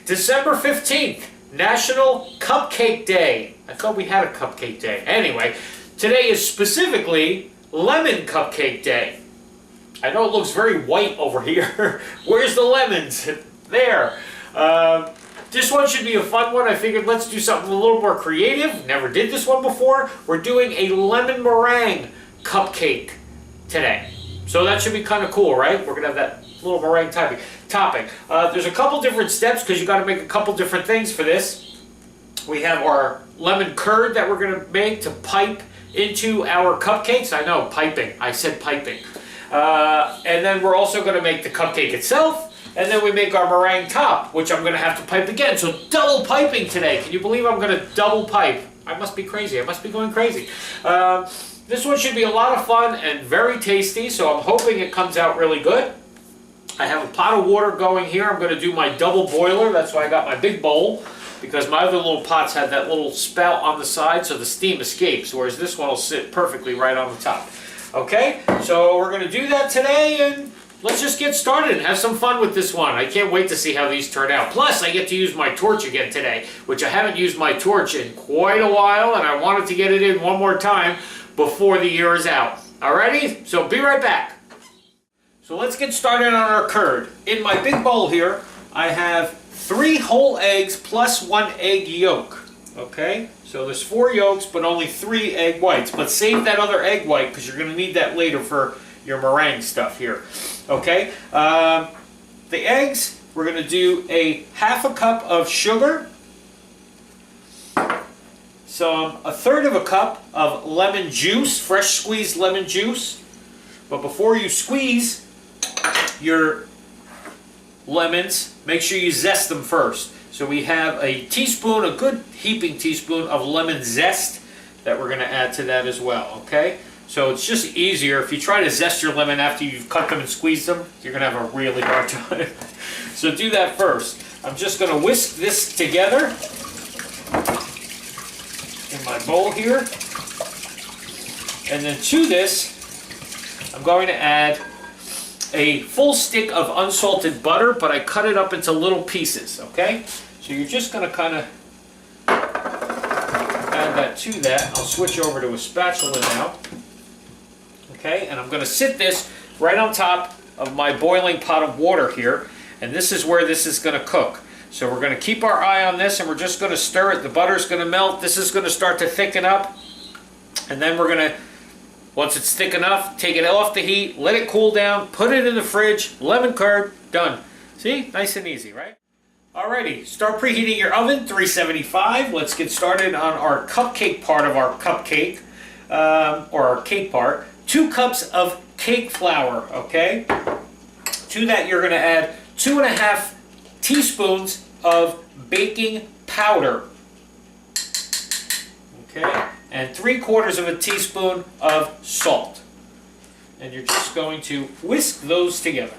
December 15th, National Cupcake Day. I thought we had a cupcake day. Anyway, today is specifically Lemon Cupcake Day. I know it looks very white over here. Where's the lemons? There. This one should be a fun one. I figured let's do something a little more creative. Never did this one before. We're doing a lemon meringue cupcake today. So that should be kind of cool, right? We're going to have that little meringue topping. There's a couple different steps because you got to make a couple different things for this. We have our lemon curd that we're going to make to pipe into our cupcakes. I know, piping. I said piping. And then we're also going to make the cupcake itself. And then we make our meringue top, which I'm going to have to pipe again. So double piping today. Can you believe I'm going to double pipe? I must be crazy. I must be going crazy. This one should be a lot of fun and very tasty. So I'm hoping it comes out really good. I have a pot of water going here. I'm going to do my double boiler. That's why I got my big bowl. Because my other little pots had that little spout on the side so the steam escapes. Whereas this one will sit perfectly right on the top. Okay, so we're going to do that today, and let's just get started and have some fun with this one. I can't wait to see how these turn out. Plus, I get to use my torch again today, which I haven't used my torch in quite a while, and I wanted to get it in one more time before the year is out. Alrighty? So be right back. So let's get started on our curd. In my big bowl here, I have 3 whole eggs plus 1 egg yolk. Okay? So there's 4 yolks, but only 3 egg whites. But save that other egg white because you're going to need that later for your meringue stuff here. Okay? The eggs, we're going to do a ½ cup of sugar, a 1/3 of a cup of lemon juice, fresh squeezed lemon juice. But before you squeeze your lemons, make sure you zest them first. So we have a teaspoon, a good heaping teaspoon of lemon zest that we're going to add to that as well, okay? So it's just easier. If you try to zest your lemon after you've cut them and squeezed them, you're going to have a really hard time. So do that first. I'm just going to whisk this together in my bowl here. And then to this, I'm going to add a full stick of unsalted butter, but I cut it up into little pieces, okay? So you're just going to kind of add that to that. I'll switch over to a spatula now. Okay, and I'm going to sit this right on top of my boiling pot of water here, and this is where this is going to cook. So we're going to keep our eye on this, and we're just going to stir it. The butter's going to melt. This is going to start to thicken up, and then we're going to, once it's thick enough, take it off the heat, let it cool down, put it in the fridge, lemon curd, done. See? Nice and easy, right? Alrighty, start preheating your oven, 375. Let's get started on our cupcake part of our cupcake, or our cake part. 2 cups of cake flour, okay? To that you're going to add 2½ teaspoons of baking powder, okay? And 3/4 of a teaspoon of salt. And you're just going to whisk those together.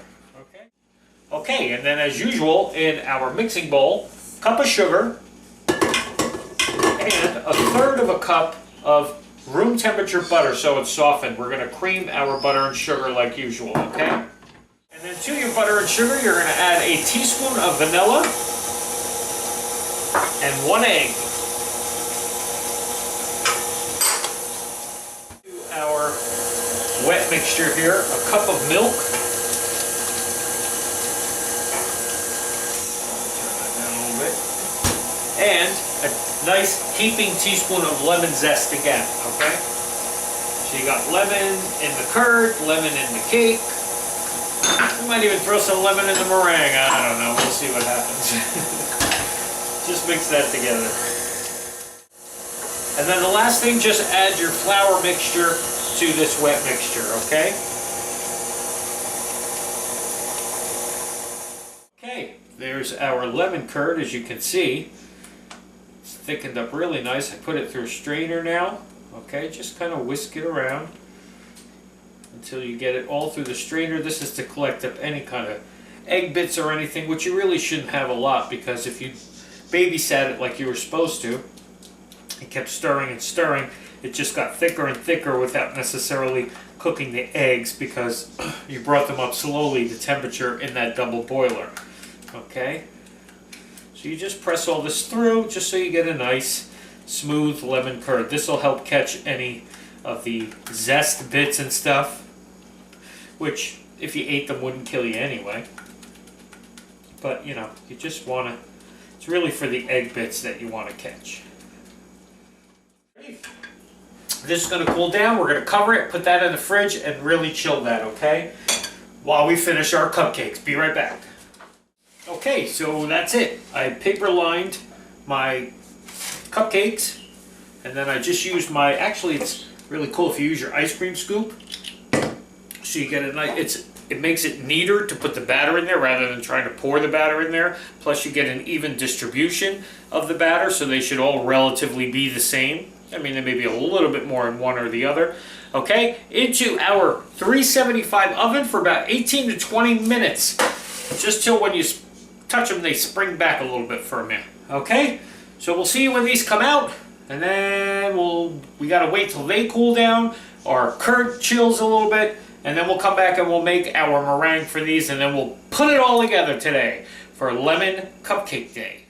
Okay, and then as usual in our mixing bowl, cup of sugar and 1/3 of a cup of room temperature butter so it's softened. We're going to cream our butter and sugar like usual, okay? And then to your butter and sugar, you're going to add a teaspoon of vanilla and 1 egg. To our wet mixture here, a cup of milk. And a nice heaping teaspoon of lemon zest again, okay? So you got lemon in the curd, lemon in the cake. We might even throw some lemon in the meringue. I don't know. We'll see what happens. Just mix that together. And then the last thing, just add your flour mixture to this wet mixture, okay? Okay, there's our lemon curd, as you can see. Thickened up really nice. I put it through a strainer now. Okay, just kind of whisk it around until you get it all through the strainer. This is to collect up any kind of egg bits or anything, which you really shouldn't have a lot, because if you babysat it like you were supposed to and kept stirring and stirring, it just got thicker and thicker without necessarily cooking the eggs, because you brought them up slowly to temperature in that double boiler. Okay? So you just press all this through just so you get a nice smooth lemon curd. This will help catch any of the zest bits and stuff, which if you ate them wouldn't kill you anyway. But you know, you just want to, it's really for the egg bits that you want to catch. This is going to cool down. We're going to cover it, put that in the fridge, and really chill that, okay? While we finish our cupcakes. Be right back. Okay, so that's it. I paper lined my cupcakes, and then I just used my, actually it's really cool if you use your ice cream scoop. So you get a nice, it makes it neater to put the batter in there rather than trying to pour the batter in there. Plus you get an even distribution of the batter, so they should all relatively be the same. I mean, there may be a little bit more in one or the other. Okay, into our 375 oven for about 18 to 20 minutes. Just till when you touch them, they spring back a little bit for a minute. Okay, so we'll see when these come out, and then we gotta wait till they cool down. Our curd chills a little bit, and then we'll come back and we'll make our meringue for these, and then we'll put it all together today for Lemon Cupcake Day.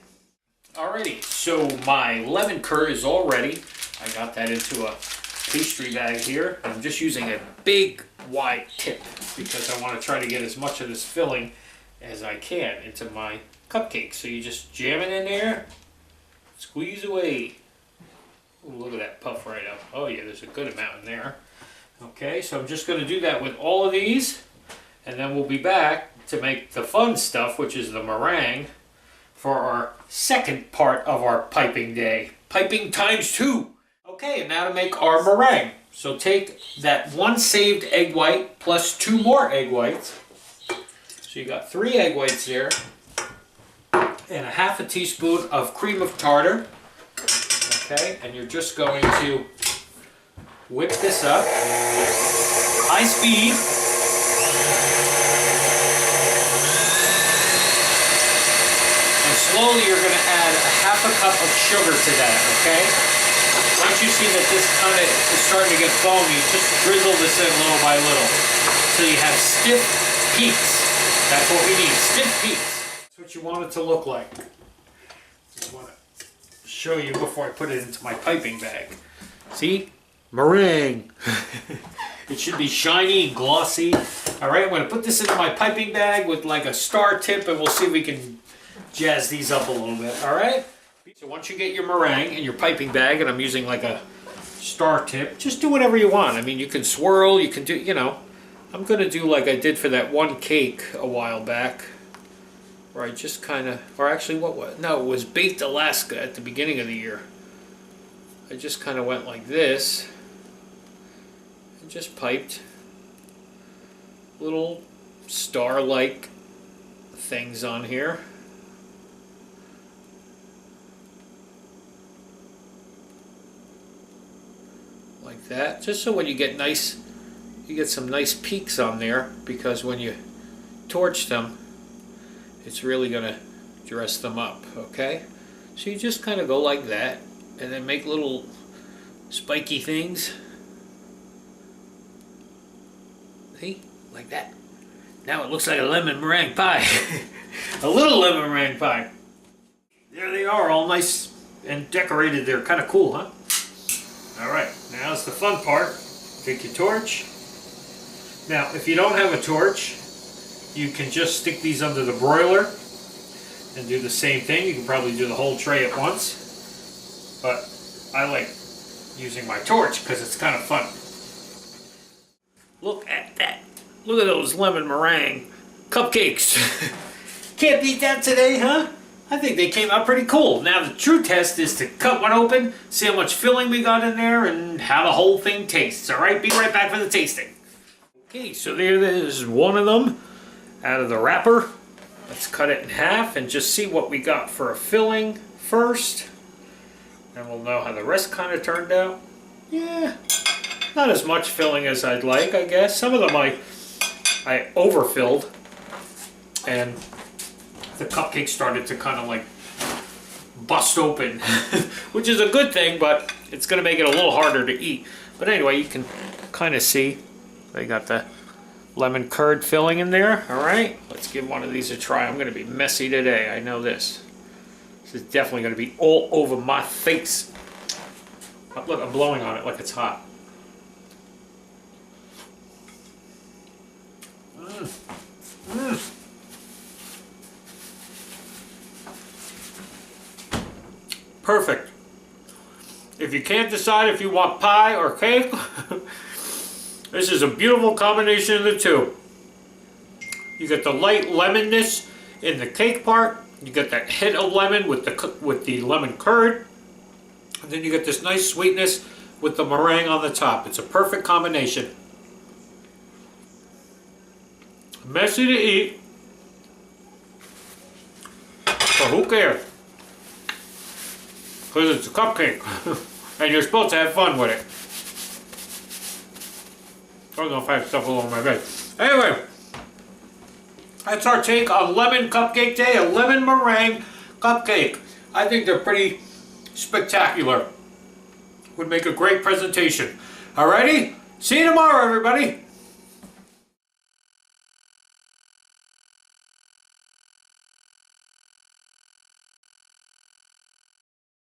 Alrighty, so my lemon curd is all ready. I got that into a pastry bag here. I'm just using a big wide tip because I want to try to get as much of this filling as I can into my cupcake. So you just jam it in there, squeeze away. Ooh, look at that puff right up. Oh yeah, there's a good amount in there. Okay, so I'm just going to do that with all of these, and then we'll be back to make the fun stuff, which is the meringue, for our second part of our piping day. Piping times 2. Okay, and now to make our meringue. So take that one saved egg white plus 2 more egg whites. So you got 3 egg whites there, and a half a teaspoon of cream of tartar. Okay, and you're just going to whip this up, high speed. And slowly you're going to add a half a cup of sugar to that, okay? Once you see that this kind of is starting to get foamy, just drizzle this in little by little until you have stiff peaks. That's what we need, stiff peaks. That's what you want it to look like. Just want to show you before I put it into my piping bag. See? Meringue. It should be shiny and glossy. Alright, I'm going to put this into my piping bag with like a star tip, and we'll see if we can jazz these up a little bit. Alright? So once you get your meringue in your piping bag, and I'm using like a star tip, just do whatever you want. I mean, you can swirl, you can do, you know. I'm going to do like I did for that one cake a while back, where I just kind of, or actually what was, no, it was Baked Alaska at the beginning of the year. I just kind of went like this, and just piped little star-like things on here. Like that, just so when you get nice, you get some nice peaks on there, because when you torch them, it's really going to dress them up, okay? So you just kind of go like that, and then make little spiky things. See? Like that. Now it looks like a lemon meringue pie. A little lemon meringue pie. There they are, all nice and decorated. They're kind of cool, huh? Alright, now's the fun part. Take your torch. Now, if you don't have a torch, you can just stick these under the broiler and do the same thing. You can probably do the whole tray at once, but I like using my torch because it's kind of fun. Look at that. Look at those lemon meringue cupcakes. Can't beat that today, huh? I think they came out pretty cool. Now the true test is to cut one open, see how much filling we got in there, and how the whole thing tastes. Alright, be right back for the tasting. Okay, so there's one of them out of the wrapper. Let's cut it in half and just see what we got for a filling first. And we'll know how the rest kind of turned out. Yeah, not as much filling as I'd like, I guess. Some of them I overfilled, and the cupcake started to kind of like bust open, which is a good thing, but it's going to make it a little harder to eat. But anyway, you can kind of see they got the lemon curd filling in there. All right, let's give one of these a try. I'm going to be messy today, I know this. This is definitely going to be all over my face. Look, I'm blowing on it like it's hot. Perfect. If you can't decide if you want pie or cake, this is a beautiful combination of the two. You get the light lemonness in the cake part. You get that hint of lemon with the lemon curd. And then you get this nice sweetness with the meringue on the top. It's a perfect combination. Messy to eat, but who cares? Because it's a cupcake, and you're supposed to have fun with it. I don't know if I have stuff all over my bed. Anyway, that's our take on Lemon Cupcake Day, a lemon meringue cupcake. I think they're pretty spectacular. Would make a great presentation. Alrighty? See you tomorrow, everybody.